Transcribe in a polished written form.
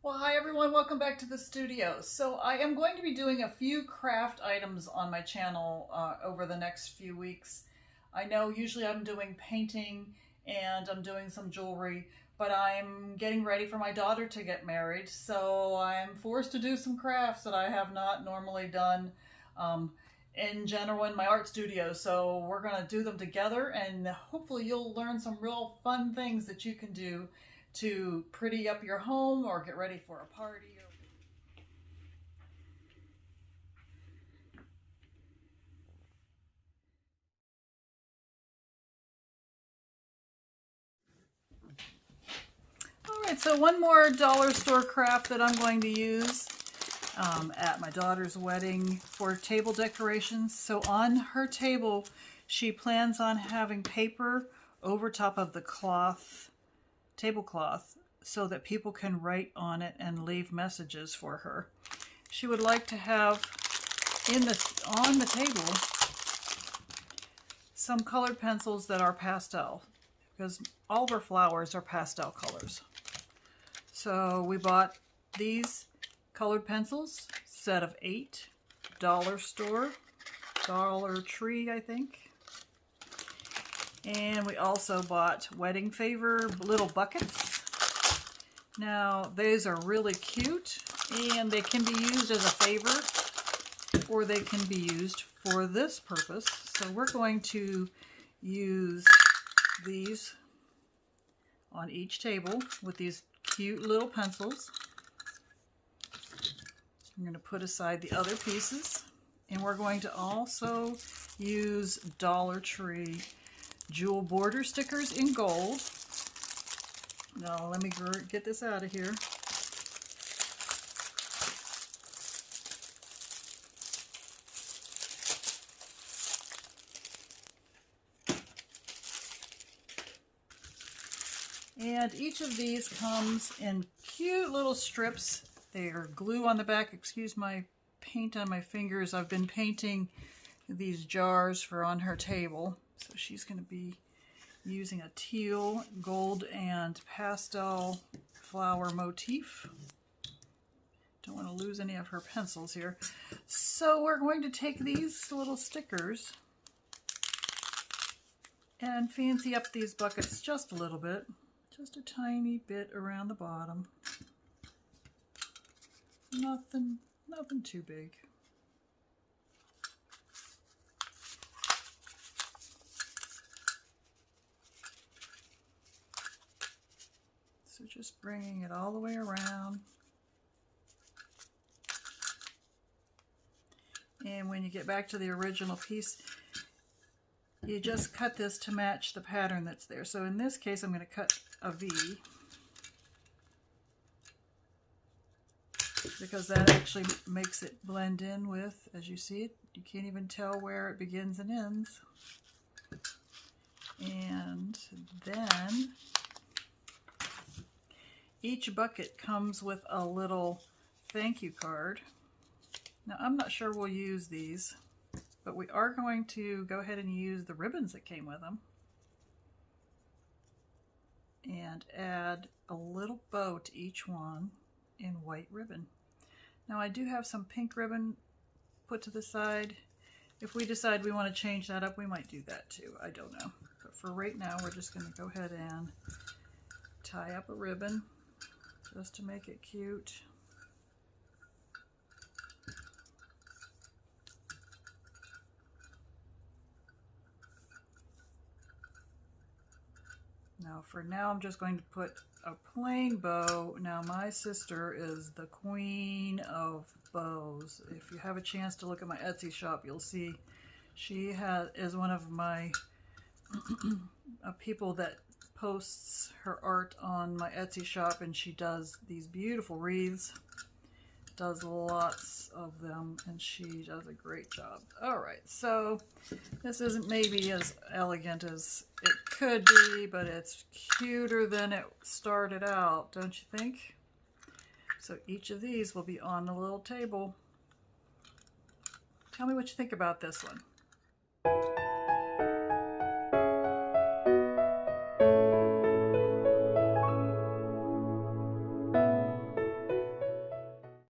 Well, hi everyone, welcome back to the studio. So I am going to be doing a few craft items on my channel over the next few weeks. I know usually I'm doing painting and I'm doing some jewelry, but I'm getting ready for my daughter to get married, so I'm forced to do some crafts that I have not normally done in general in my art studio. So we're going to do them together, and hopefully you'll learn some real fun things that you can do to pretty up your home or get ready for a party. All right, so one more dollar store craft that I'm going to use at my daughter's wedding for table decorations. So on her table, she plans on having paper over top of the tablecloth, so that people can write on it and leave messages for her. She would like to have on the table some colored pencils that are pastel, because all of her flowers are pastel colors. So we bought these colored pencils, set of 8, dollar store, Dollar Tree, I think. And we also bought wedding favor little buckets. Now, these are really cute, and they can be used as a favor, or they can be used for this purpose. So we're going to use these on each table with these cute little pencils. I'm going to put aside the other pieces, and we're going to also use Dollar Tree jewel border stickers in gold. Now let me get this out of here. And each of these comes in cute little strips. They are glue on the back. Excuse my paint on my fingers. I've been painting these jars for on her table. So she's going to be using a teal, gold, and pastel flower motif. Don't want to lose any of her pencils here. So we're going to take these little stickers and fancy up these buckets just a little bit. Just a tiny bit around the bottom. Nothing too big. So just bringing it all the way around. And when you get back to the original piece, you just cut this to match the pattern that's there. So in this case, I'm going to cut a V, because that actually makes it blend in with, as you see it, you can't even tell where it begins and ends. And then each bucket comes with a little thank you card. Now I'm not sure we'll use these, but we are going to go ahead and use the ribbons that came with them and add a little bow to each one in white ribbon. Now I do have some pink ribbon put to the side. If we decide we want to change that up, we might do that too. I don't know. But for right now, we're just going to go ahead and tie up a ribbon just to make it cute. Now for now, I'm just going to put a plain bow. Now my sister is the queen of bows. If you have a chance to look at my Etsy shop, you'll see she is one of my people that posts her art on my Etsy shop, and she does these beautiful wreaths, does lots of them, and she does a great job. All right, so this isn't maybe as elegant as it could be, but it's cuter than it started out, don't you think? So each of these will be on the little table. Tell me what you think about this one.